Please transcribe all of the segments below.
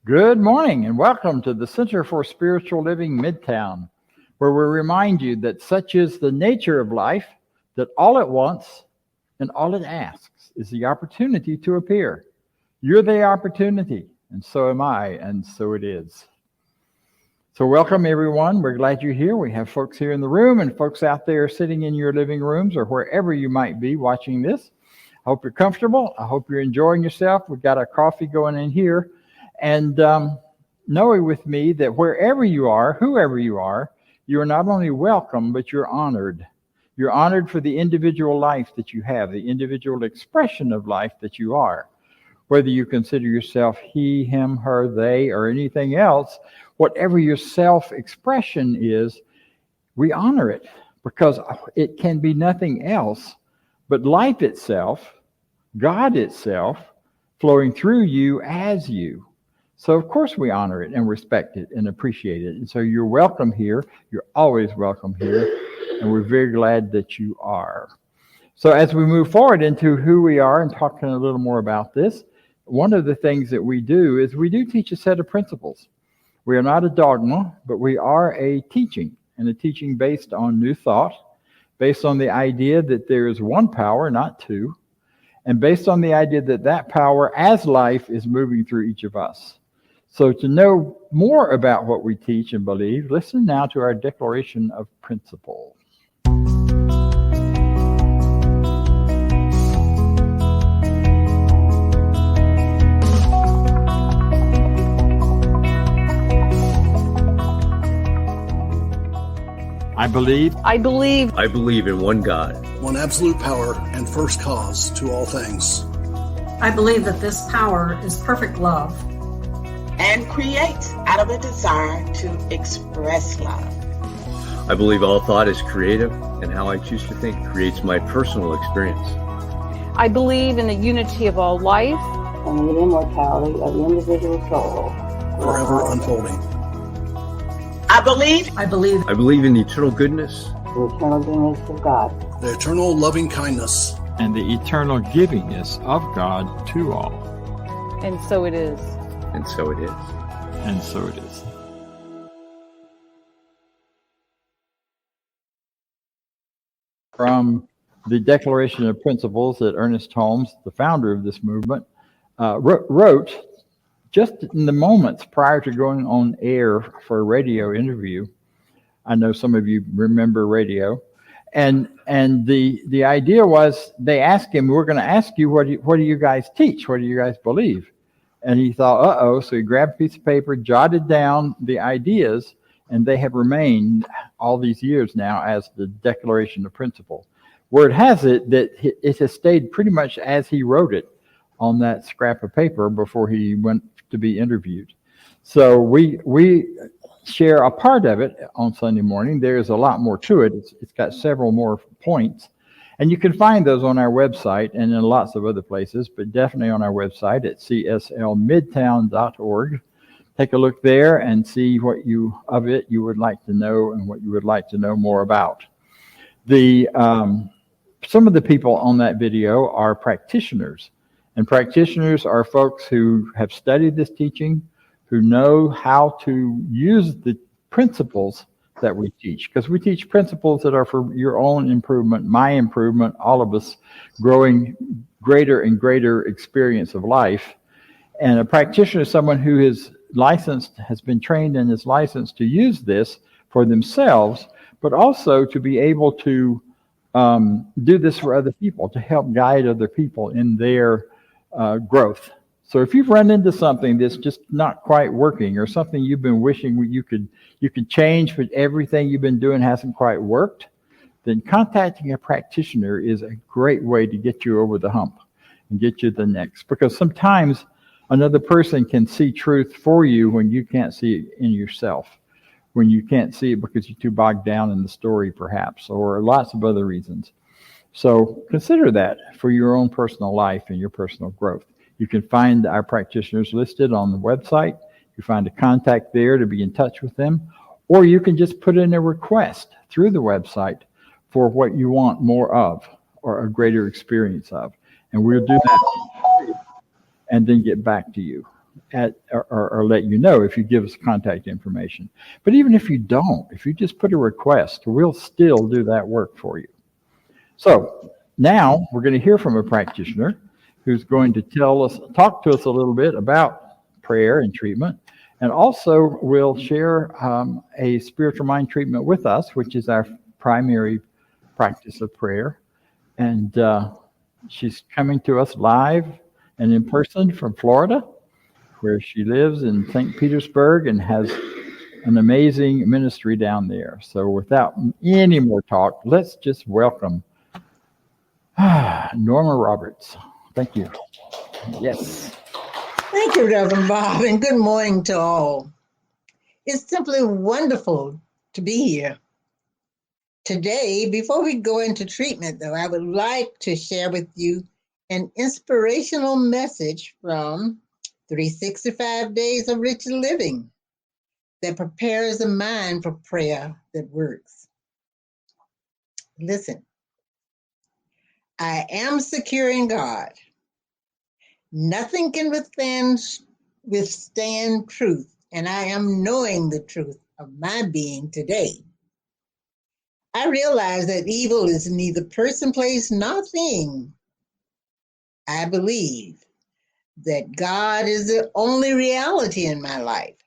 Good morning and welcome to the Center for Spiritual Living Midtown, where we remind you that such is the nature of life that all it wants and all it asks is the opportunity to appear. You're the opportunity, and so am I, and so it is. So welcome everyone. We're glad you're here. We have folks here in the room and folks out there sitting in your living rooms or wherever you might be watching this. I hope you're comfortable. I hope you're enjoying yourself. We've got our coffee going in here. And knowing with me that wherever you are, whoever you are not only welcome, but you're honored. You're honored for the individual life that you have, the individual expression of life that you are. Whether you consider yourself he, him, her, they, or anything else, whatever your self-expression is, we honor it because it can be nothing else but life itself, God itself, flowing through you as you. So, of course, we honor it and respect it and appreciate it. And so you're welcome here. You're always welcome here. And we're very glad that you are. So as we move forward into who we are and talking a little more about this, one of the things that we do is we do teach a set of principles. We are not a dogma, but we are a teaching, and a teaching based on new thought, based on the idea that there is one power, not two, and based on the idea that that power as life is moving through each of us. So to know more about what we teach and believe, listen now to our Declaration of Principles. I believe in one God, one absolute power and first cause to all things. I believe that this power is perfect love and creates out of a desire to express love. I believe all thought is creative, and how I choose to think creates my personal experience. I believe in the unity of all life and the immortality of the individual soul, forever unfolding. I believe in the eternal goodness, the eternal goodness of God, the eternal loving kindness, and the eternal givingness of God to all. And so it is. And so it is. And so it is. From the Declaration of Principles that Ernest Holmes, the founder of this movement, wrote just in the moments prior to going on air for a radio interview. I know some of you remember radio. And the idea was, they asked him, we're going to ask you, what do you guys teach? What do you guys believe? And he thought, so he grabbed a piece of paper, jotted down the ideas, and they have remained all these years now as the Declaration of Principle. Word has it that it has stayed pretty much as he wrote it on that scrap of paper before he went to be interviewed. So we share a part of it on Sunday morning. There's a lot more to it. It's got several more points. And you can find those on our website and in lots of other places, but definitely on our website at cslmidtown.org. Take a look there and see what you would like to know and what you would like to know more about. Some of the people on that video are practitioners, and practitioners are folks who have studied this teaching, who know how to use the principles that we teach, because we teach principles that are for your own improvement, my improvement, all of us growing greater and greater experience of life. And a practitioner is someone who is licensed, has been trained and is licensed to use this for themselves, but also to be able to do this for other people, to help guide other people in their growth. So if you've run into something that's just not quite working, or something you've been wishing you could change, but everything you've been doing hasn't quite worked, then contacting a practitioner is a great way to get you over the hump and get you the next. Because sometimes another person can see truth for you when you can't see it in yourself, when you can't see it because you're too bogged down in the story perhaps, or lots of other reasons. So consider that for your own personal life and your personal growth. You can find our practitioners listed on the website. You find a contact there to be in touch with them, or you can just put in a request through the website for what you want more of or a greater experience of. And we'll do that and then get back to you. or let you know if you give us contact information. But even if you don't, if you just put a request, we'll still do that work for you. So now we're going to hear from a practitioner who's going to talk to us a little bit about prayer and treatment, and also will share a spiritual mind treatment with us, which is our primary practice of prayer. And she's coming to us live and in person from Florida, where she lives in St. Petersburg and has an amazing ministry down there. So without any more talk, let's just welcome Norma Roberts. Thank you. Yes. Thank you, Reverend Bob, and good morning to all. It's simply wonderful to be here. Today, before we go into treatment, though, I would like to share with you an inspirational message from 365 Days of Rich Living that prepares the mind for prayer that works. Listen, I am secure in God. Nothing can withstand truth, and I am knowing the truth of my being today. I realize that evil is neither person, place, nor thing. I believe that God is the only reality in my life.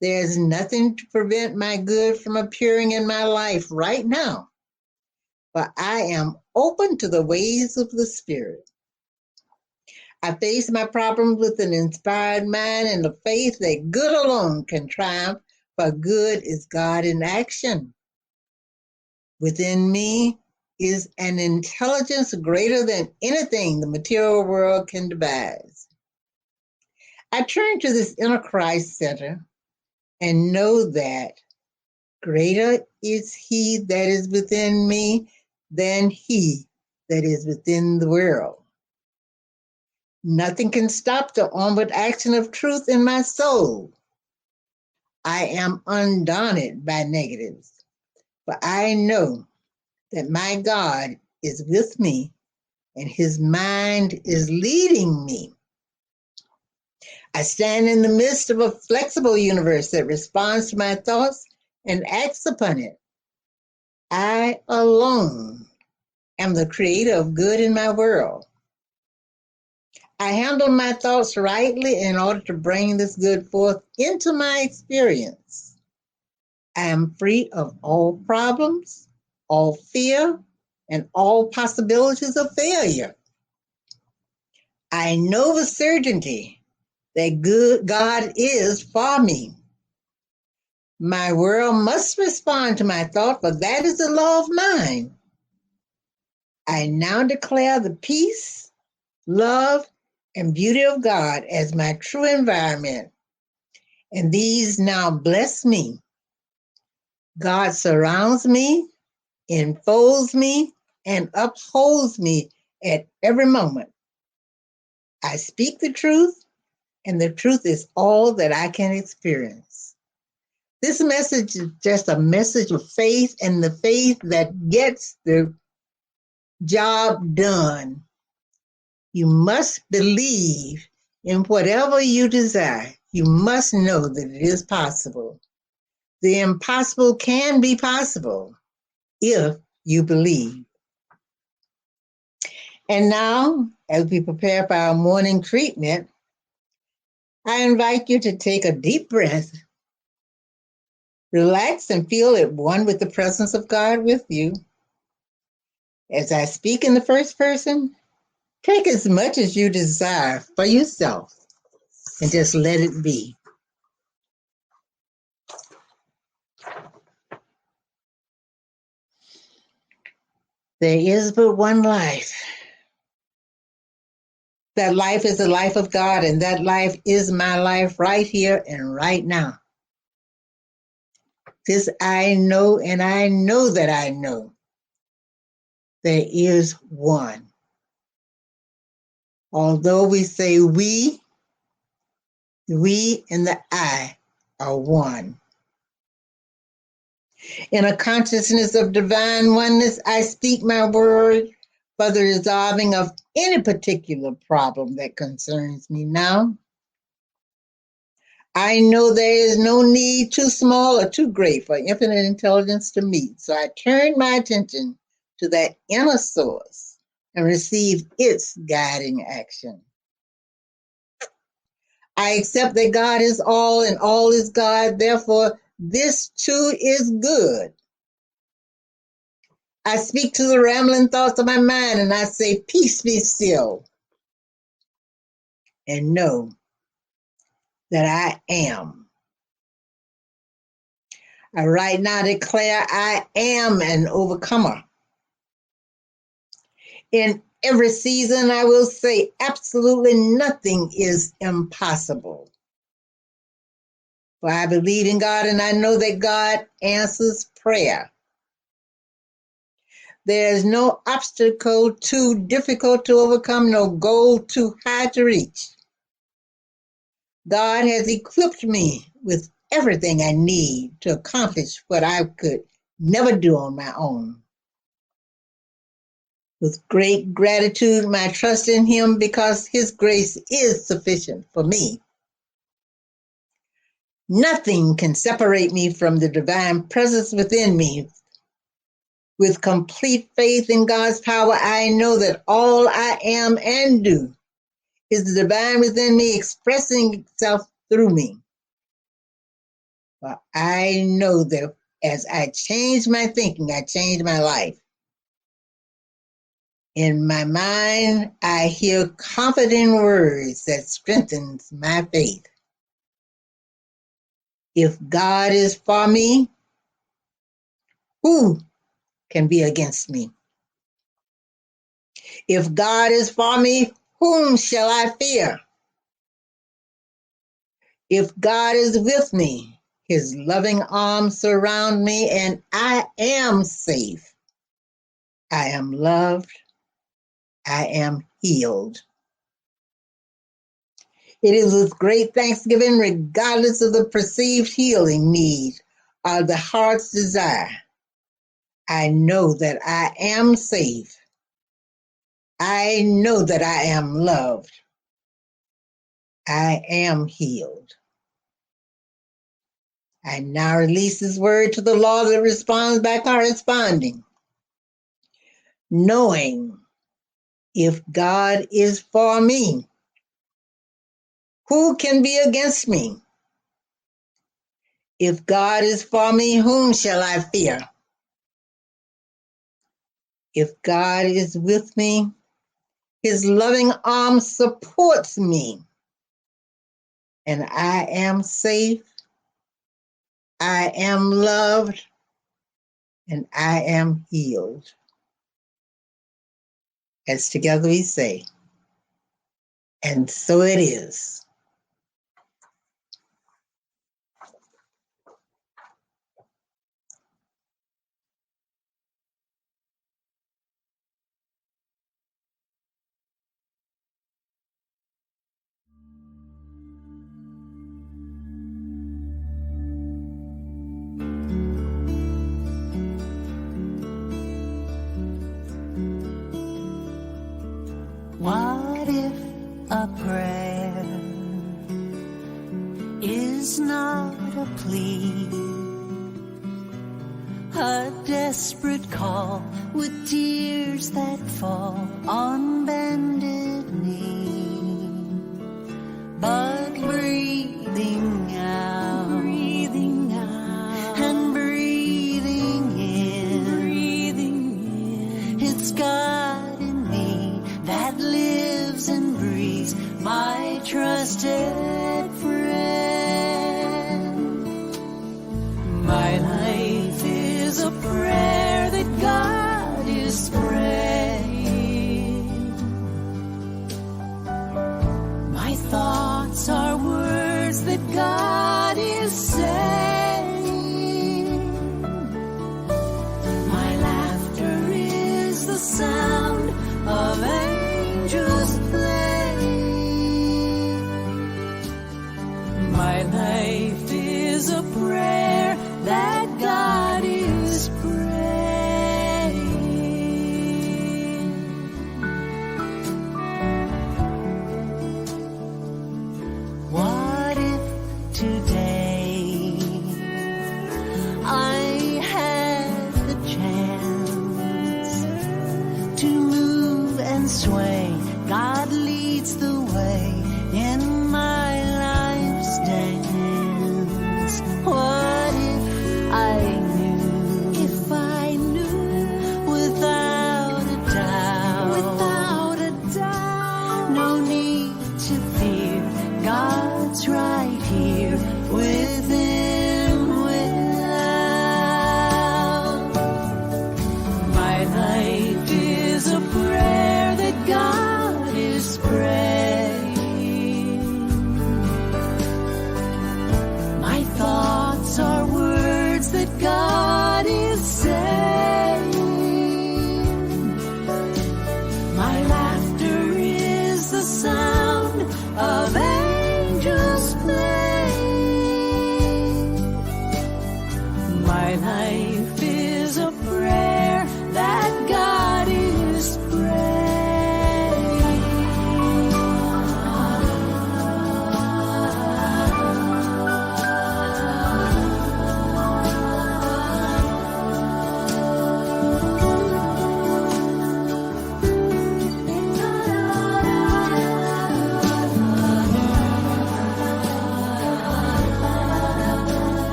There's nothing to prevent my good from appearing in my life right now, but I am open to the ways of the Spirit. I face my problems with an inspired mind and the faith that good alone can triumph, for good is God in action. Within me is an intelligence greater than anything the material world can devise. I turn to this inner Christ center and know that greater is He that is within me than he that is within the world. Nothing can stop the onward action of truth in my soul. I am undaunted by negatives, but I know that my God is with me and His mind is leading me. I stand in the midst of a flexible universe that responds to my thoughts and acts upon it. I alone am the creator of good in my world. I handle my thoughts rightly in order to bring this good forth into my experience. I am free of all problems, all fear, and all possibilities of failure. I know with certainty that good God is for me. My world must respond to my thought, for that is the law of mind. I now declare the peace, love, and beauty of God as my true environment, and these now bless me. God surrounds me, enfolds me, and upholds me at every moment. I speak the truth, and the truth is all that I can experience. This message is just a message of faith, and the faith that gets the job done. You must believe in whatever you desire. You must know that it is possible. The impossible can be possible if you believe. And now, as we prepare for our morning treatment, I invite you to take a deep breath, relax, and feel at one with the presence of God with you. As I speak in the first person, take as much as you desire for yourself and just let it be. There is but one life. That life is the life of God, and that life is my life right here and right now. This I know, and I know that I know. There is one. Although we say we and the I are one. In a consciousness of divine oneness, I speak my word for the resolving of any particular problem that concerns me now. I know there is no need too small or too great for infinite intelligence to meet. So I turn my attention to that inner source and receive its guiding action. I accept that God is all and all is God. Therefore, this too is good. I speak to the rambling thoughts of my mind and I say, peace be still. And know that I am. I right now declare I am an overcomer. In every season, I will say absolutely nothing is impossible. For I believe in God and I know that God answers prayer. There is no obstacle too difficult to overcome, no goal too high to reach. God has equipped me with everything I need to accomplish what I could never do on my own. With great gratitude, my trust in Him because His grace is sufficient for me. Nothing can separate me from the divine presence within me. With complete faith in God's power, I know that all I am and do is the divine within me expressing itself through me. For I know that as I change my thinking, I change my life. In my mind, I hear comforting words that strengthens my faith. If God is for me, who can be against me? If God is for me, whom shall I fear? If God is with me, His loving arms surround me and I am safe. I am loved. I am healed. It is with great thanksgiving, regardless of the perceived healing need or the heart's desire. I know that I am safe. I know that I am loved. I am healed. I now release His word to the law that responds by corresponding, knowing if God is for me, who can be against me? If God is for me, whom shall I fear? If God is with me, His loving arm supports me, and I am safe, I am loved, and I am healed. As together we say, and so it is. What if a prayer is not a plea, a desperate call with tears that fall on bended knee, but breathing out and breathing in, it's God in me that lives and breathes, my trusted friend. My life is a prayer that God is praying. My thoughts are words that God is saying. My laughter is the sound of angels playing. My life is a prayer that God is praying. What if to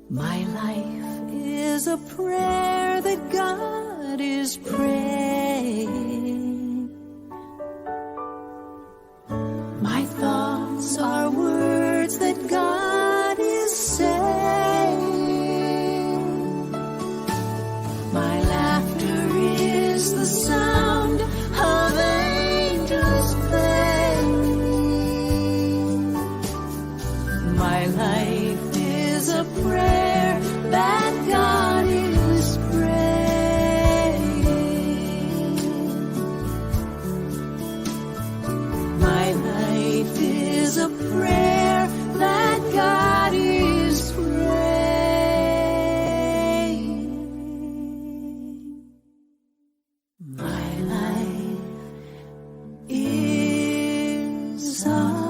My life is a prayer that God is praying. My thoughts are words that God is saying. My laughter is the sound of angels playing. My life is a prayer that God is praying. My life is a prayer that God is praying. My life is a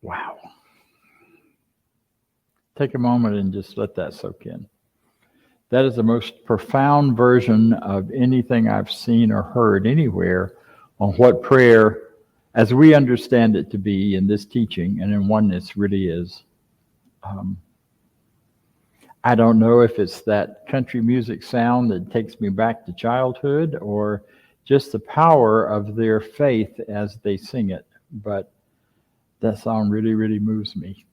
Wow. Take a moment and just let that soak in. That is the most profound version of anything I've seen or heard anywhere on what prayer, as we understand it to be in this teaching and in oneness, really is. I don't know if it's that country music sound that takes me back to childhood or just the power of their faith as they sing it, but that song really, really moves me.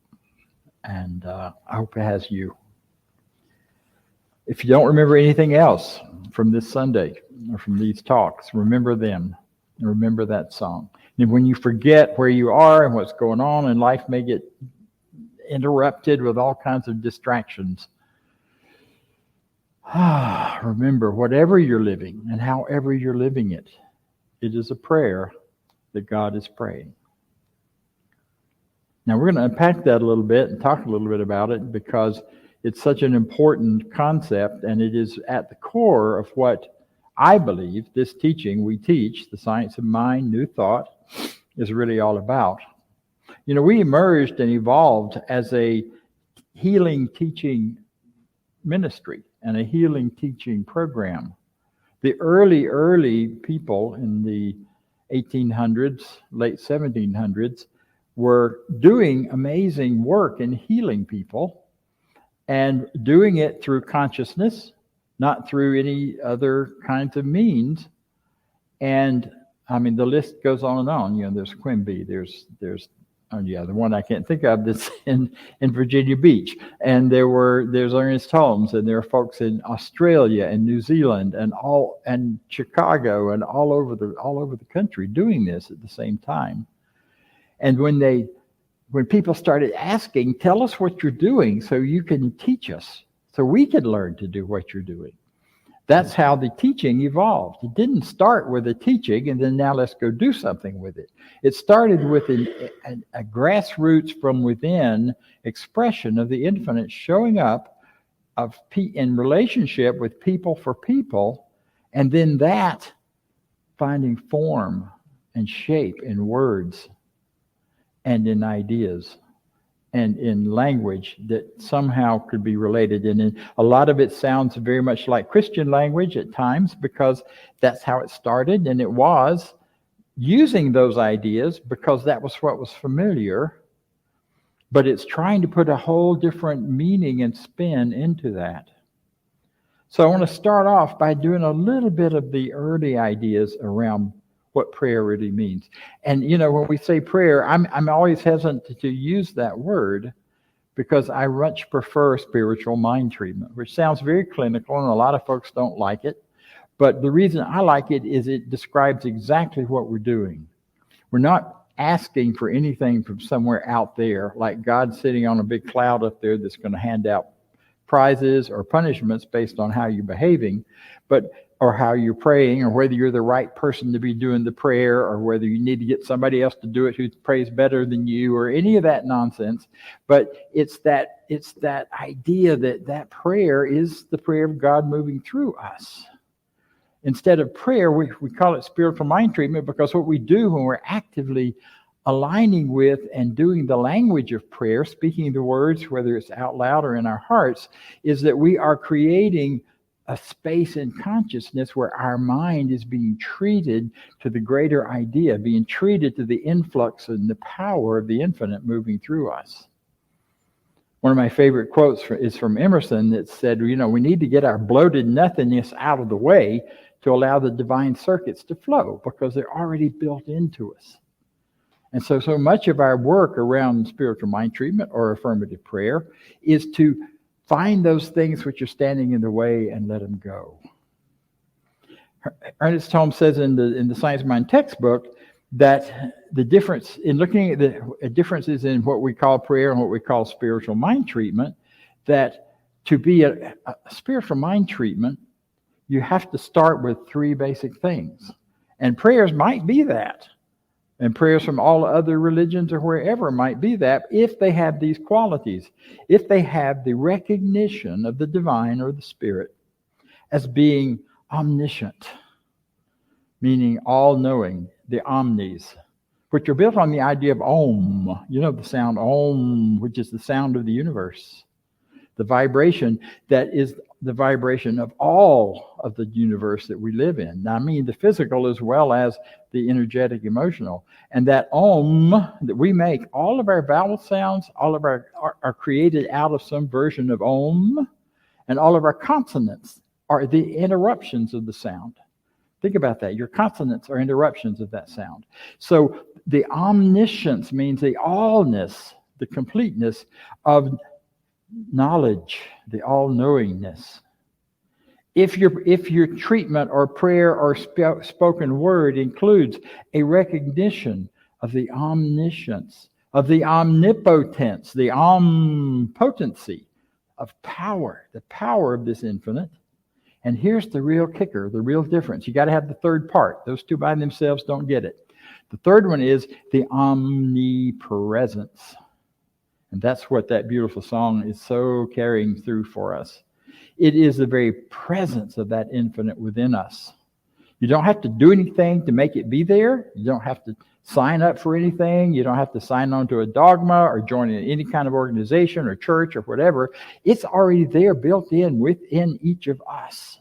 And I hope it has you. If you don't remember anything else from this Sunday or from these talks, remember them. And remember that song. And when you forget where you are and what's going on, and life may get interrupted with all kinds of distractions, remember, whatever you're living and however you're living it, it is a prayer that God is praying. Now, we're going to unpack that a little bit and talk a little bit about it because it's such an important concept, and it is at the core of what I believe this teaching we teach, the science of mind, new thought, is really all about. You know, we emerged and evolved as a healing teaching ministry and a healing teaching program. The early people in the 1800s, late 1700s, were doing amazing work in healing people and doing it through consciousness, not through any other kinds of means. And I mean, the list goes on and on. You know, there's Quimby, there's the one I can't think of that's in Virginia Beach. And there's Ernest Holmes, and there are folks in Australia and New Zealand and Chicago and all over the country doing this at the same time. And when people started asking, tell us what you're doing so you can teach us, so we could learn to do what you're doing. That's how the teaching evolved. It didn't start with a teaching and then now let's go do something with it. It started with a grassroots from within expression of the infinite showing up in relationship with people for people, and then that finding form and shape in words and in ideas and in language that somehow could be related. And a lot of it sounds very much like Christian language at times because that's how it started, and it was using those ideas because that was what was familiar, but it's trying to put a whole different meaning and spin into that. So I want to start off by doing a little bit of the early ideas around what prayer really means. And you know, when we say prayer, I'm always hesitant to use that word because I much prefer spiritual mind treatment, which sounds very clinical and a lot of folks don't like it. But the reason I like it is it describes exactly what we're doing. We're not asking for anything from somewhere out there, like God sitting on a big cloud up there that's going to hand out prizes or punishments based on how you're behaving. But or how you're praying, or whether you're the right person to be doing the prayer, or whether you need to get somebody else to do it who prays better than you, or any of that nonsense. But it's that idea that prayer is the prayer of God moving through us. Instead of prayer, we call it spiritual mind treatment, because what we do when we're actively aligning with and doing the language of prayer, speaking the words, whether it's out loud or in our hearts, is that we are creating a space in consciousness where our mind is being treated to the greater idea, being treated to the influx and the power of the infinite moving through us. One of my favorite quotes is from Emerson that said, we need to get our bloated nothingness out of the way to allow the divine circuits to flow, because they're already built into us. And so much of our work around spiritual mind treatment or affirmative prayer is to find those things which are standing in the way and let them go. Ernest Holmes says in the Science of Mind textbook that the difference in looking at the differences in what we call prayer and what we call spiritual mind treatment, that to be a spiritual mind treatment, you have to start with three basic things. And prayers might be that. And prayers from all other religions or wherever might be that, if they have these qualities. If they have the recognition of the divine or the spirit as being omniscient, meaning all-knowing, the omnis, which are built on the idea of Om. The sound Om, which is the sound of the universe. The vibration that is the vibration of all of the universe that we live in. Now, I mean the physical as well as the energetic, emotional. And that Om that we make, all of our vowel sounds, all of our are created out of some version of Om, and all of our consonants are the interruptions of the sound. Think about that. Your consonants are interruptions of that sound. So the omniscience means the allness, the completeness of knowledge, the all-knowingness. If your treatment or prayer or spoken word includes a recognition of the omniscience, of the omnipotence, the omnipotency of power, the power of this infinite. And here's the real kicker, the real difference. You got to have the third part. Those two by themselves don't get it. The third one is the omnipresence. And that's what that beautiful song is so carrying through for us. It is the very presence of that infinite within us. You don't have to do anything to make it be there. You don't have to sign up for anything. You don't have to sign on to a dogma or join in any kind of organization or church or whatever. It's already there, built in within each of us.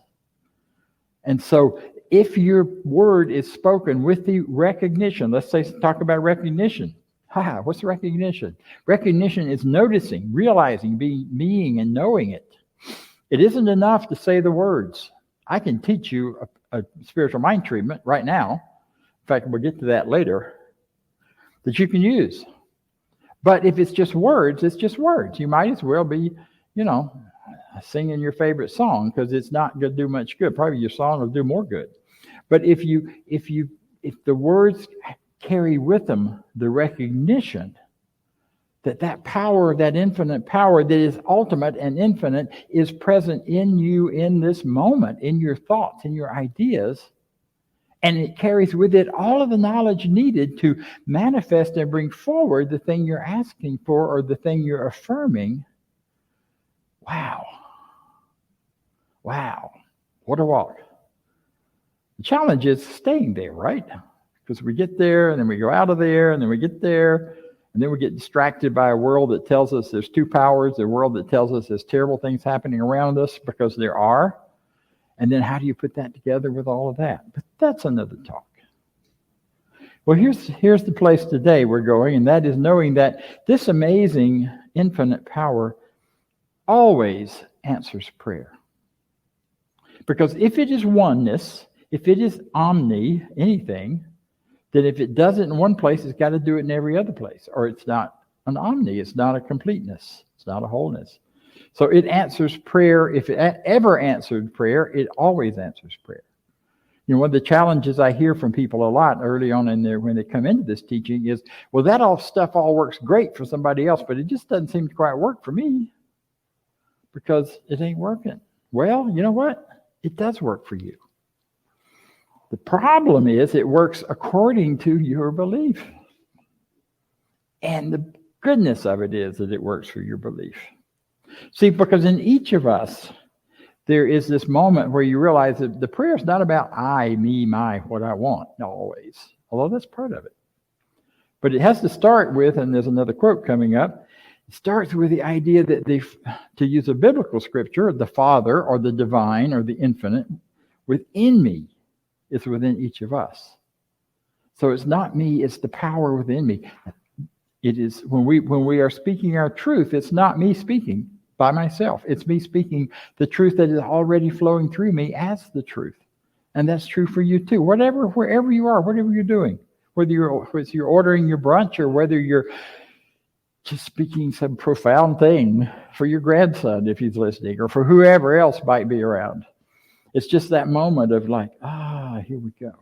And so if your word is spoken with the recognition, let's say, talk about recognition. What's recognition? Recognition is noticing, realizing, being and knowing it. It isn't enough to say the words. I can teach you a spiritual mind treatment right now. In fact, we'll get to that later, that you can use. But if it's just words, it's just words. You might as well be, singing your favorite song, because it's not going to do much good. Probably your song will do more good. But if the words carry with them the recognition that power, that infinite power that is ultimate and infinite, is present in you in this moment, in your thoughts, in your ideas, and it carries with it all of the knowledge needed to manifest and bring forward the thing you're asking for or the thing you're affirming. Wow. What a walk. The challenge is staying there, right? Because we get there, and then we go out of there, and then we get there, and then we get distracted by a world that tells us there's two powers, a world that tells us there's terrible things happening around us, because there are. And then how do you put that together with all of that? But that's another talk. Well, here's the place today we're going, and that is knowing that this amazing infinite power always answers prayer. Because if it is oneness, if it is omni, anything, then if it does it in one place, it's got to do it in every other place. Or it's not an omni, it's not a completeness, it's not a wholeness. So it answers prayer. If it ever answered prayer, it always answers prayer. One of the challenges I hear from people a lot early on in there when they come into this teaching is, well, that stuff all works great for somebody else, but it just doesn't seem to quite work for me because it ain't working. Well, you know what? It does work for you. The problem is it works according to your belief. And the goodness of it is that it works for your belief. See, because in each of us, there is this moment where you realize that the prayer is not about I, me, my, what I want, always. Although that's part of it. But it has to start with, and there's another quote coming up, it starts with the idea that to use a biblical scripture, the Father or the divine or the infinite within me is within each of us. So it's not me, it's the power within me. It is when we are speaking our truth, it's not me speaking by myself. It's me speaking the truth that is already flowing through me as the truth. And that's true for you too. Wherever you are, whatever you're doing, whether you're ordering your brunch or whether you're just speaking some profound thing for your grandson if he's listening, or for whoever else might be around. It's just that moment of like, here we go.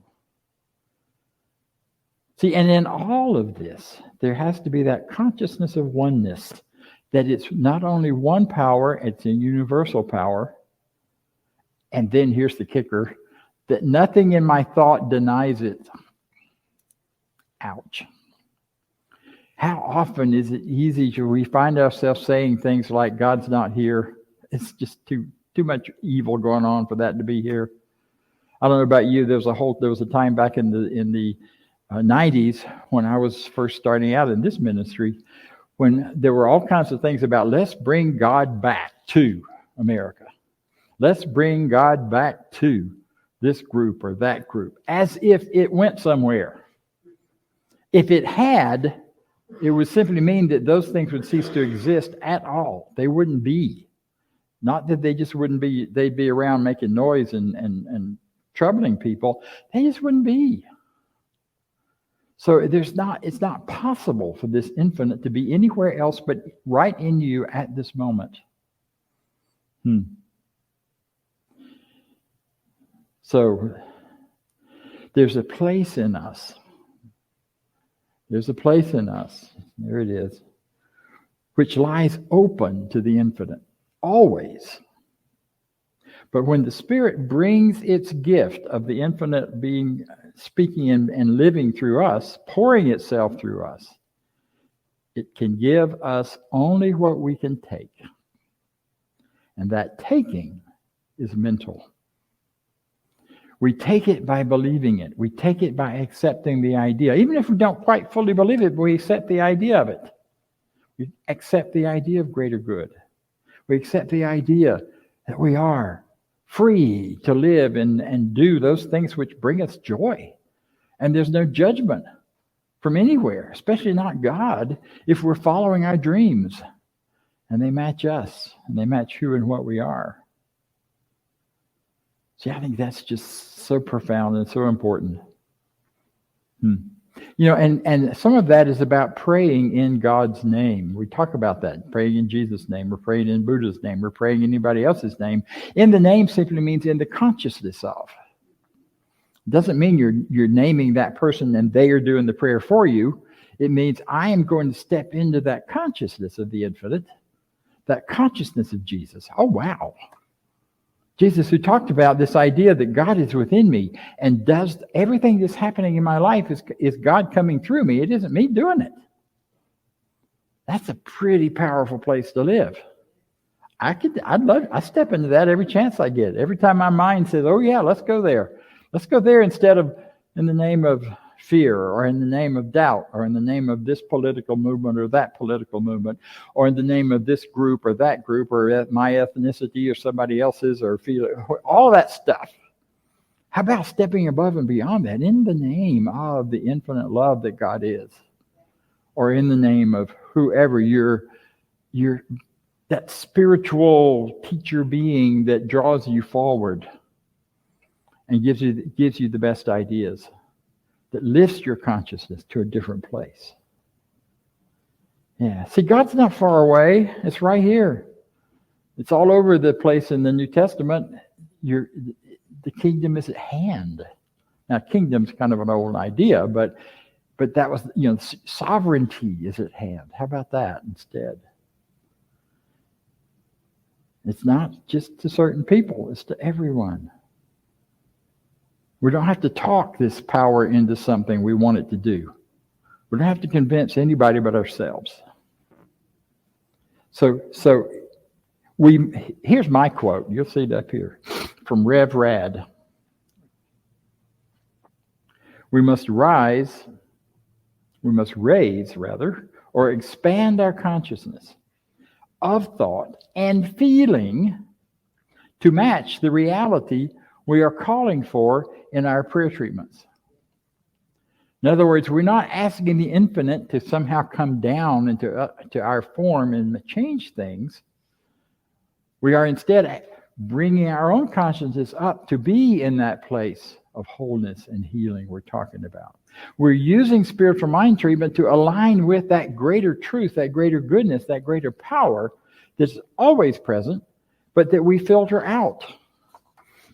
See, and in all of this, there has to be that consciousness of oneness, that it's not only one power, it's a universal power. And then here's the kicker, that nothing in my thought denies it. Ouch. How often is it easy to we find ourselves saying things like, God's not here. It's just too much evil going on for that to be here. I don't know about you. There was a time back in the 90s when I was first starting out in this ministry, when there were all kinds of things about let's bring God back to America. Let's bring God back to this group or that group, as if it went somewhere. If it had, it would simply mean that those things would cease to exist at all. They wouldn't be. Not that they just wouldn't be, they'd be around making noise and troubling people. They just wouldn't be. So it's not possible for this infinite to be anywhere else but right in you at this moment. So there's a place in us. There's a place in us, there it is, which lies open to the infinite, always. But when the Spirit brings its gift of the infinite being speaking and living through us, pouring itself through us, it can give us only what we can take. And that taking is mental. We take it by believing it. We take it by accepting the idea. Even if we don't quite fully believe it, we accept the idea of it. We accept the idea of greater good. We accept the idea that we are free to live and do those things which bring us joy. And there's no judgment from anywhere, especially not God, if we're following our dreams and they match us and they match who and what we are. See, I think that's just so profound and so important. And some of that is about praying in God's name. We talk about that, praying in Jesus' name, or praying in Buddha's name, or praying in anybody else's name. In the name simply means in the consciousness of. It doesn't mean you're naming that person and they are doing the prayer for you. It means I am going to step into that consciousness of the infinite, that consciousness of Jesus. Oh, wow. Jesus, who talked about this idea that God is within me and does everything that's happening in my life is God coming through me. It isn't me doing it. That's a pretty powerful place to live. I step into that every chance I get. Every time my mind says, oh yeah, let's go there. Let's go there instead of in the name of fear, or in the name of doubt, or in the name of this political movement or that political movement, or in the name of this group or that group, or my ethnicity or somebody else's, or all that stuff. How about stepping above and beyond that in the name of the infinite love that God is, or in the name of whoever you're that spiritual teacher being that draws you forward and gives you the best ideas, that lifts your consciousness to a different place. Yeah. See, God's not far away. It's right here. It's all over the place in the New Testament. The kingdom is at hand. Now, kingdom's kind of an old idea, but that was, sovereignty is at hand. How about that instead? It's not just to certain people. It's to everyone. We don't have to talk this power into something we want it to do. We don't have to convince anybody but ourselves. So here's my quote. You'll see it up here from Rev Rad. We must raise, or expand our consciousness of thought and feeling to match the reality we are calling for in our prayer treatments. In other words, we're not asking the infinite to somehow come down into to our form and change things. We are instead bringing our own consciousness up to be in that place of wholeness and healing we're talking about. We're using spiritual mind treatment to align with that greater truth, that greater goodness, that greater power that's always present, but that we filter out.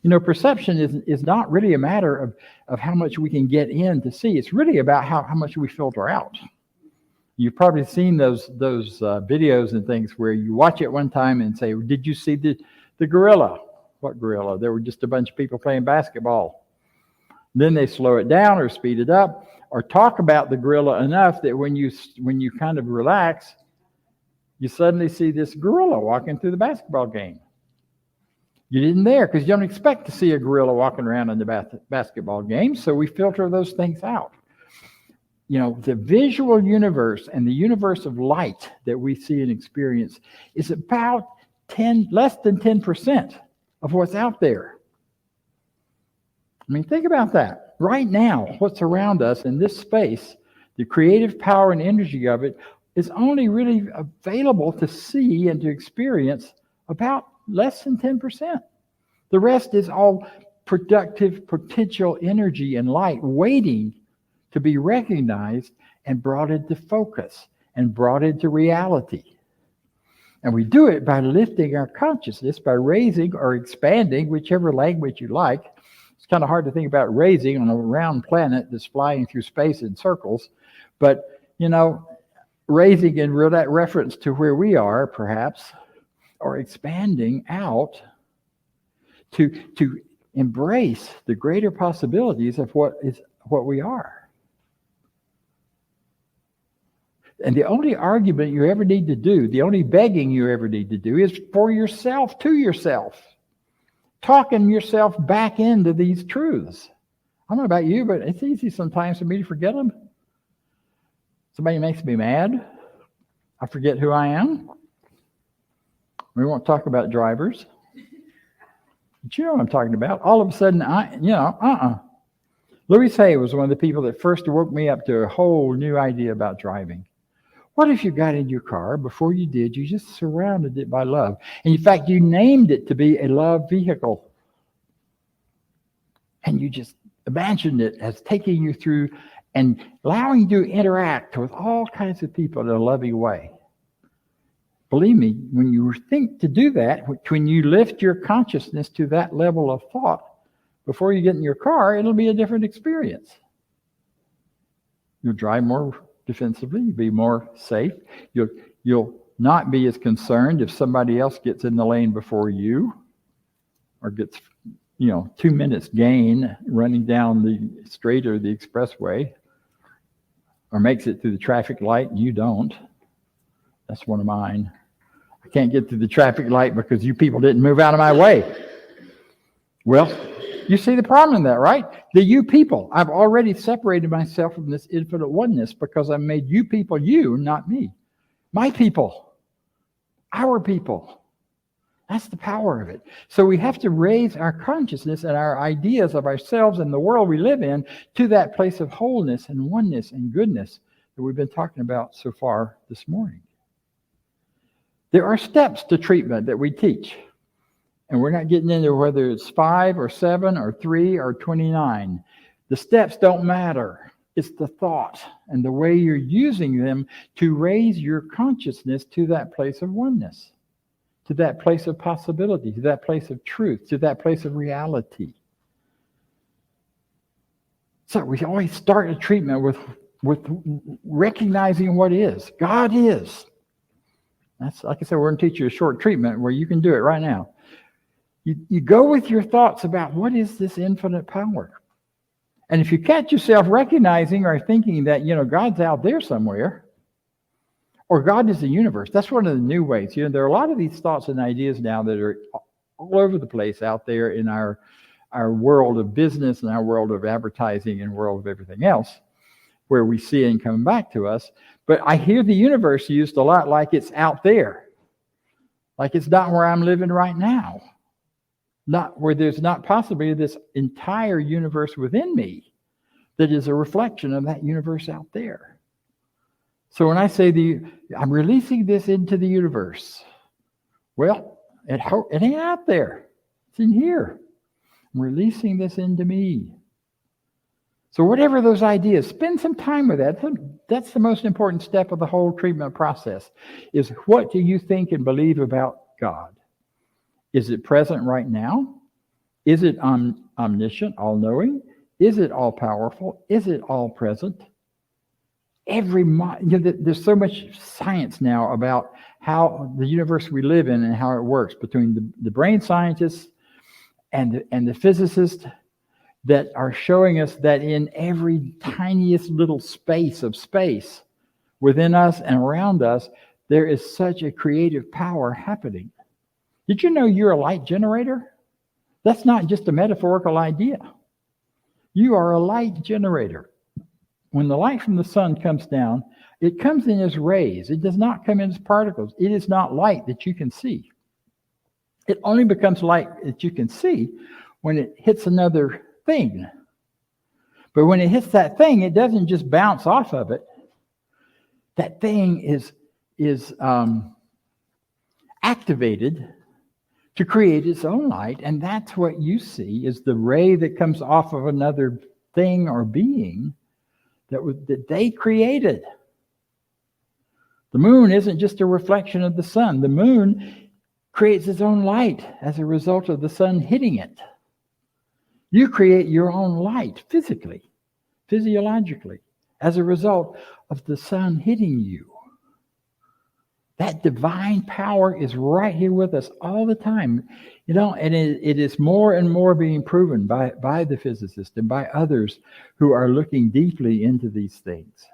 You know, perception is not really a matter of how much we can get in to see. It's really about how much we filter out. You've probably seen those videos and things where you watch it one time and say, did you see the gorilla? What gorilla? There were just a bunch of people playing basketball. Then they slow it down or speed it up or talk about the gorilla enough that when you kind of relax, you suddenly see this gorilla walking through the basketball game. You didn't there because you don't expect to see a gorilla walking around in the basketball game, so we filter those things out. You know, the visual universe and the universe of light that we see and experience is about less than 10% of what's out there. I mean, think about that. Right now, what's around us in this space, the creative power and energy of it is only really available to see and to experience about less than 10%. The rest is all productive potential energy and light waiting to be recognized and brought into focus and brought into reality. And we do it by lifting our consciousness, by raising or expanding, whichever language you like. It's kind of hard to think about raising on a round planet that's flying through space in circles. But, you know, raising in that reference to where we are, perhaps, or expanding out to embrace the greater possibilities of what we are. And the only argument you ever need to do, the only begging you ever need to do is for yourself, to yourself. Talking yourself back into these truths. I don't know about you, but it's easy sometimes for me to forget them. Somebody makes me mad. I forget who I am. We won't talk about drivers. But you know what I'm talking about. All of a sudden, Louis Hay was one of the people that first woke me up to a whole new idea about driving. What if you got in your car, before you did, you just surrounded it by love? And in fact, you named it to be a love vehicle. And you just imagined it as taking you through and allowing you to interact with all kinds of people in a loving way. Believe me, when you think to do that, when you lift your consciousness to that level of thought, before you get in your car, it'll be a different experience. You'll drive more defensively, you'll be more safe. You'll not be as concerned if somebody else gets in the lane before you or gets, 2 minutes gain running down the straight or the expressway or makes it through the traffic light and you don't. That's one of mine. I can't get through the traffic light because you people didn't move out of my way. Well, you see the problem in that, right? The you people. I've already separated myself from this infinite oneness because I made you people you, not me. My people. Our people. That's the power of it. So we have to raise our consciousness and our ideas of ourselves and the world we live in to that place of wholeness and oneness and goodness that we've been talking about so far this morning. There are steps to treatment that we teach. And we're not getting into whether it's 5 or 7 or 3 or 29. The steps don't matter. It's the thought and the way you're using them to raise your consciousness to that place of oneness, to that place of possibility, to that place of truth, to that place of reality. So we always start a treatment with recognizing what is. God is. That's, like I said, we're going to teach you a short treatment where you can do it right now. You go with your thoughts about what is this infinite power? And if you catch yourself recognizing or thinking that, God's out there somewhere, or God is the universe, that's one of the new ways. There are a lot of these thoughts and ideas now that are all over the place out there in our world of business and our world of advertising and world of everything else, where we see it coming back to us. But I hear the universe used a lot like it's out there, like it's not where I'm living right now, not where there's not possibly this entire universe within me that is a reflection of that universe out there. So when I say I'm releasing this into the universe, well, it ain't out there. It's in here. I'm releasing this into me. So whatever those ideas, spend some time with that. That's the most important step of the whole treatment process, is what do you think and believe about God? Is it present right now? Is it omniscient, all-knowing? Is it all-powerful? Is it all-present? There's so much science now about how the universe we live in and how it works, between the brain scientists and the physicists, that are showing us that in every tiniest little space of space within us and around us, there is such a creative power happening. Did you know you're a light generator? That's not just a metaphorical idea. You are a light generator. When the light from the sun comes down, it comes in as rays. It does not come in as particles. It is not light that you can see. It only becomes light that you can see when it hits another thing. But when it hits that thing, it doesn't just bounce off of it. That thing is activated to create its own light, and that's what you see, is the ray that comes off of another thing or being that they created. The moon isn't just a reflection of the sun. The moon creates its own light as a result of the sun hitting it. You create your own light physically, physiologically, as a result of the sun hitting you. That divine power is right here with us all the time, and it is more and more being proven by the physicists and by others who are looking deeply into these things.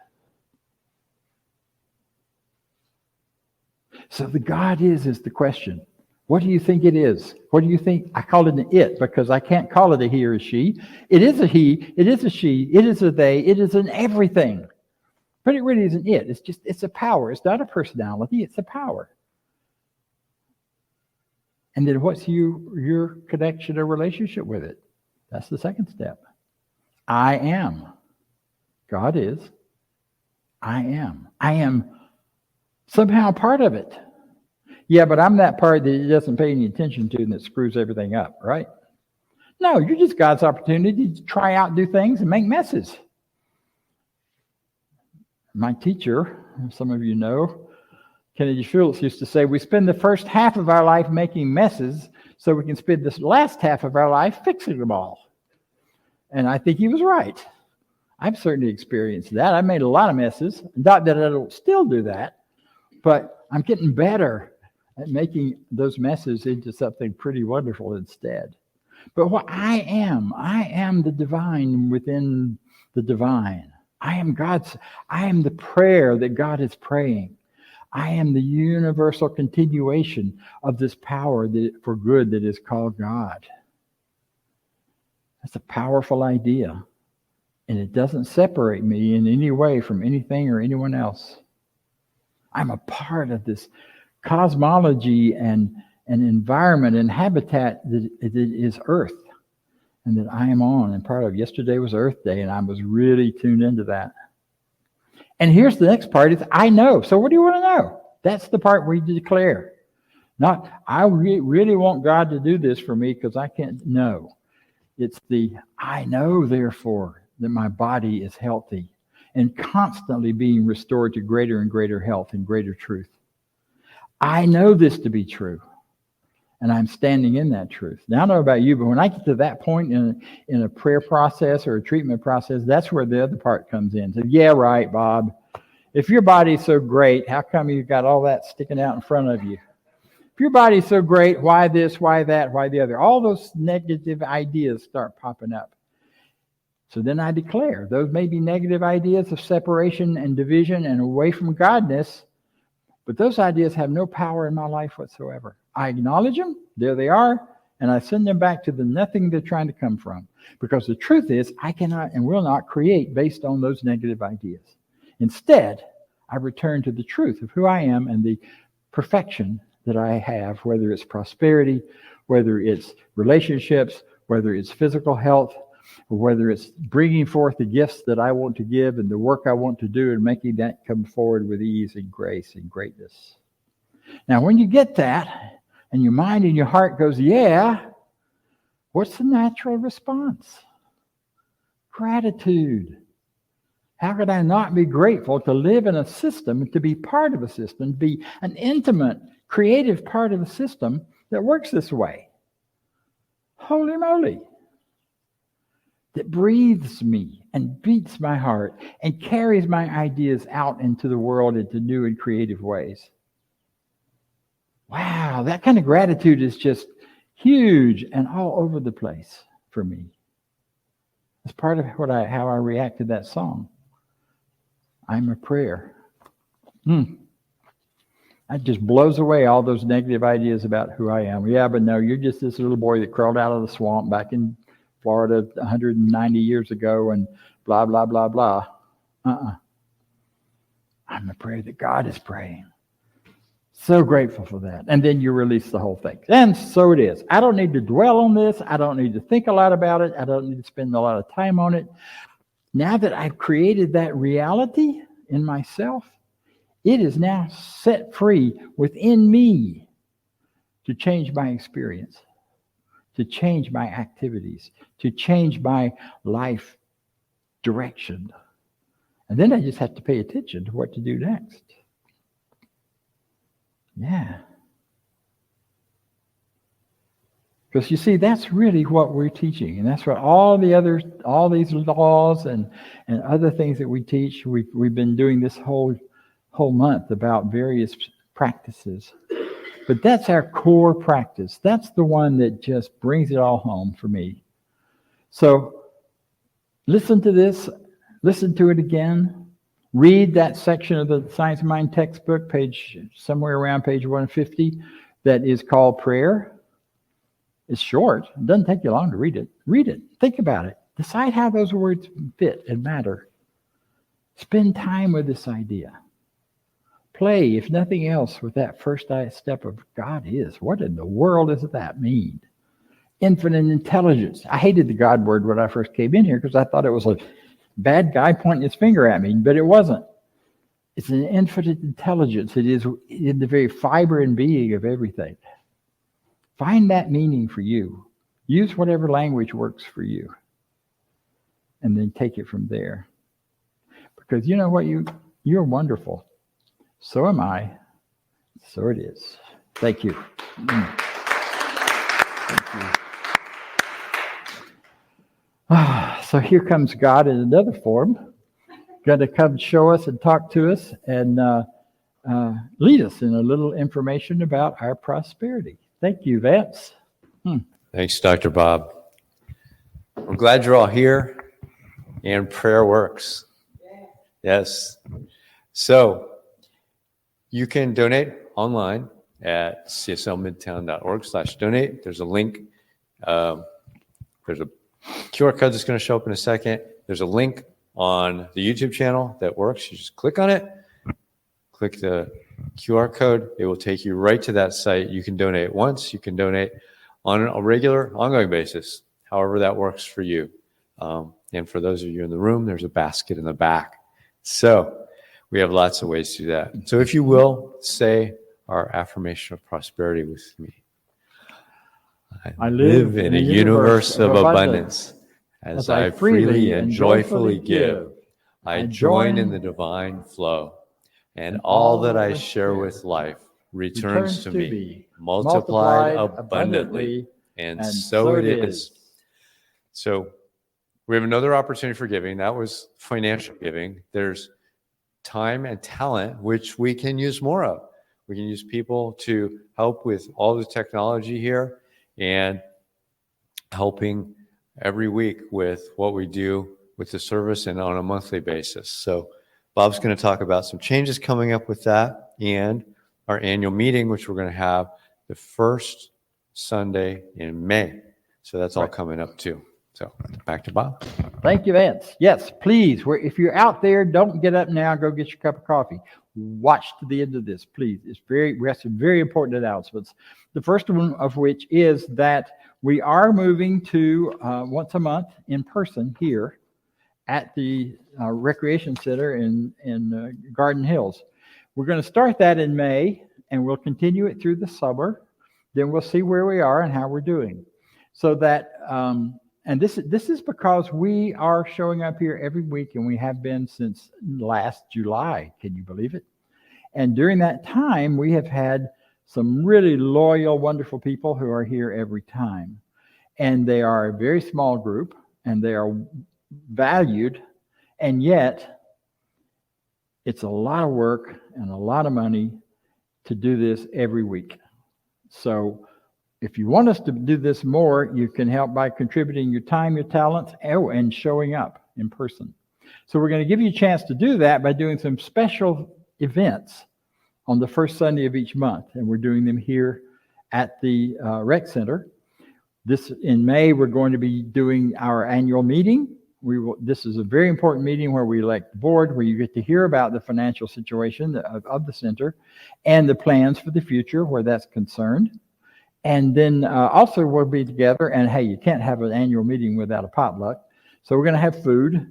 So the God is the question. What do you think it is? What do you think? I call it an it because I can't call it a he or a she. It is a he, it is a she, it is a they, it is an everything. But it really isn't it. It's a power. It's not a personality, it's a power. And then what's your connection or relationship with it? That's the second step. I am. God is. I am. I am somehow part of it. Yeah, but I'm that part that he doesn't pay any attention to and that screws everything up, right? No, you're just God's opportunity to try out, do things, and make messes. My teacher, some of you know, Kennedy Schultz, used to say, we spend the first half of our life making messes so we can spend this last half of our life fixing them all. And I think he was right. I've certainly experienced that. I made a lot of messes. Not that I don't still do that, but I'm getting better at making those messes into something pretty wonderful instead. But what I am the divine within the divine. I am the prayer that God is praying. I am the universal continuation of this power for good that is called God. That's a powerful idea. And it doesn't separate me in any way from anything or anyone else. I'm a part of this cosmology and environment and habitat that is Earth and that I am on and part of. Yesterday was Earth Day, and I was really tuned into that. And here's the next part, is I know. So what do you want to know? That's the part where you declare. Not, I really want God to do this for me because I can't know. It's the, I know, therefore, that my body is healthy and constantly being restored to greater and greater health and greater truth. I know this to be true. And I'm standing in that truth. Now, I don't know about you, but when I get to that point in a prayer process or a treatment process, that's where the other part comes in. So, yeah, right, Bob. If your body's so great, how come you've got all that sticking out in front of you? If your body's so great, why this, why that, why the other? All those negative ideas start popping up. So then I declare those may be negative ideas of separation and division and away from Godness, but those ideas have no power in my life whatsoever. I acknowledge them, there they are, and I send them back to the nothing they're trying to come from. Because the truth is, I cannot and will not create based on those negative ideas. Instead, I return to the truth of who I am and the perfection that I have, whether it's prosperity, whether it's relationships, whether it's physical health, or whether it's bringing forth the gifts that I want to give and the work I want to do and making that come forward with ease and grace and greatness. Now, when you get that and your mind and your heart goes, yeah, what's the natural response? Gratitude. How could I not be grateful to live in a system, to be part of a system, to be an intimate, creative part of a system that works this way? Holy moly. That breathes me and beats my heart and carries my ideas out into the world into new and creative ways. Wow, that kind of gratitude is just huge and all over the place for me. It's part of how I react to that song. I'm a prayer. That just blows away all those negative ideas about who I am. Yeah, but no, you're just this little boy that crawled out of the swamp back in Florida 190 years ago and blah, blah, blah, blah. I'm a prayer that God is praying. So grateful for that. And then you release the whole thing. And so it is. I don't need to dwell on this. I don't need to think a lot about it. I don't need to spend a lot of time on it. Now that I've created that reality in myself, it is now set free within me to change my experience, to change my activities, to change my life direction. And then I just have to pay attention to what to do next. Yeah. Because you see, that's really what we're teaching. And that's what all these laws and other things that we teach, we've been doing this whole month about various practices. But that's our core practice. That's the one that just brings it all home for me. So listen to this. Listen to it again. Read that section of the Science of Mind textbook, somewhere around page 150, that is called Prayer. It's short. It doesn't take you long to read it. Read it. Think about it. Decide how those words fit and matter. Spend time with this idea. Play, if nothing else, with that first step of God is. What in the world does that mean? Infinite intelligence. I hated the God word when I first came in here because I thought it was a bad guy pointing his finger at me, but it wasn't. It's an infinite intelligence. It is in the very fiber and being of everything. Find that meaning for you. Use whatever language works for you. And then take it from there. Because you know what? You're wonderful. So am I. So it is. Thank you. Thank you. So here comes God in another form. Going to come show us and talk to us and lead us in a little information about our prosperity. Thank you, Vance. Thanks, Dr. Bob. I'm glad you're all here, and prayer works. Yes. So you can donate online at cslmidtown.org/donate. There's a link. There's a QR code that's going to show up in a second. There's a link on the YouTube channel that works. You just click on it, click the QR code. It will take you right to that site. You can donate once. You can donate on a regular, ongoing basis, however that works for you. And for those of you in the room, there's a basket in the back. So we have lots of ways to do that. So if you will, say our affirmation of prosperity with me. I live in a universe of abundance. As I freely and joyfully give, I join in the divine flow, and all that I share with life returns to me, multiplied abundantly, and so it is. So we have another opportunity for giving. That was financial giving. There's time and talent, which we can use more of. We can use people to help with all the technology here and helping every week with what we do with the service and on a monthly basis. So Bob's going to talk about some changes coming up with that and our annual meeting, which we're going to have the first Sunday in May. So that's all coming up too. So back to Bob. Thank you, Vance. Yes, please. If you're out there, don't get up now. Go get your cup of coffee. Watch to the end of this, please. We have some very important announcements. The first one of which is that we are moving to once a month in person here at the Recreation Center in Garden Hills. We're going to start that in May, and we'll continue it through the summer. Then we'll see where we are and how we're doing. So that, and this is because we are showing up here every week, and we have been since last July. Can you believe it? And during that time, we have had some really loyal, wonderful people who are here every time. And they are a very small group, and they are valued, and yet it's a lot of work and a lot of money to do this every week. So if you want us to do this more, you can help by contributing your time, your talents, and showing up in person. So we're going to give you a chance to do that by doing some special events on the first Sunday of each month, and we're doing them here at the Rec Center. In May, we're going to be doing our annual meeting. This is a very important meeting where we elect the board, where you get to hear about the financial situation of the center and the plans for the future where that's concerned. And then also we'll be together, and hey, you can't have an annual meeting without a potluck. So we're going to have food.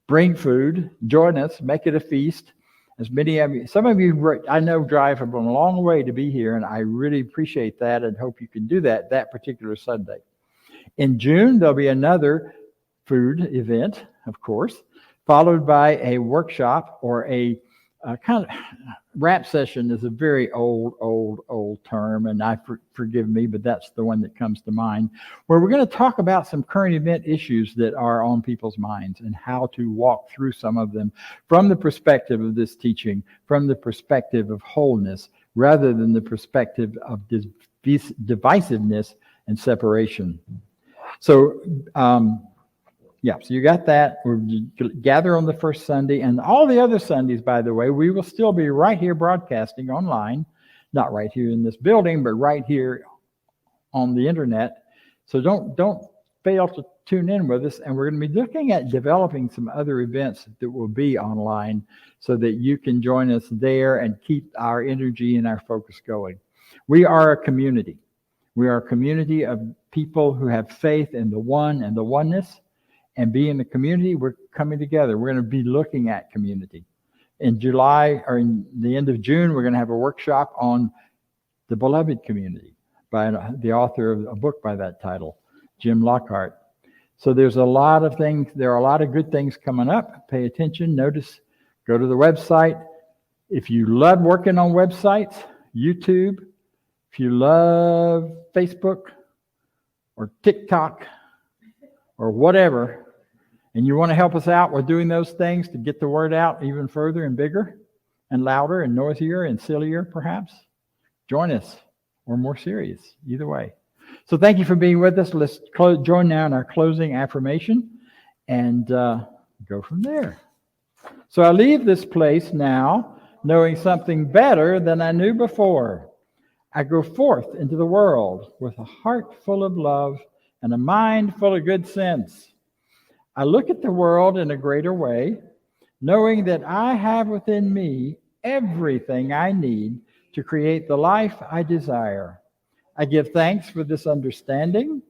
Bring food, join us, make it a feast. As many of you, some of you I know drive from a long way to be here, and I really appreciate that and hope you can do that particular Sunday. In June, there'll be another food event, of course, followed by a workshop or a kind of rap session is a very old term, and forgive me, but that's the one that comes to mind, where we're going to talk about some current event issues that are on people's minds and how to walk through some of them from the perspective of this teaching, from the perspective of wholeness, rather than the perspective of divisiveness and separation. So, so you got that. We'll gather on the first Sunday, and all the other Sundays, by the way, we will still be right here broadcasting online, not right here in this building, but right here on the internet. So don't fail to tune in with us. And we're going to be looking at developing some other events that will be online so that you can join us there and keep our energy and our focus going. We are a community. We are a community of people who have faith in the one and the oneness. And being a community, we're coming together. We're going to be looking at community. In July, or in the end of June, we're going to have a workshop on the beloved community by the author of a book by that title, Jim Lockhart. So there's a lot of things. There are a lot of good things coming up. Pay attention. Notice. Go to the website. If you love working on websites, YouTube. If you love Facebook or TikTok or whatever, and you want to help us out with doing those things to get the word out even further and bigger and louder and noisier and sillier, perhaps, join us. Or more serious, either way. So thank you for being with us. Let's join now in our closing affirmation and go from there. So I leave this place now knowing something better than I knew before. I go forth into the world with a heart full of love and a mind full of good sense. I look at the world in a greater way, knowing that I have within me everything I need to create the life I desire. I give thanks for this understanding.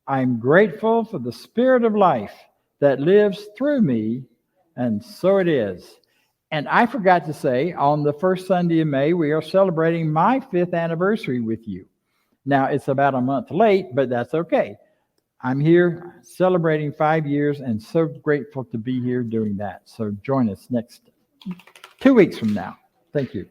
I'm grateful for the spirit of life that lives through me, and so it is. And I forgot to say, on the first Sunday in May, we are celebrating my 5th anniversary with you. Now, it's about a month late, but that's okay. I'm here celebrating 5 years and so grateful to be here doing that. So join us next 2 weeks from now. Thank you.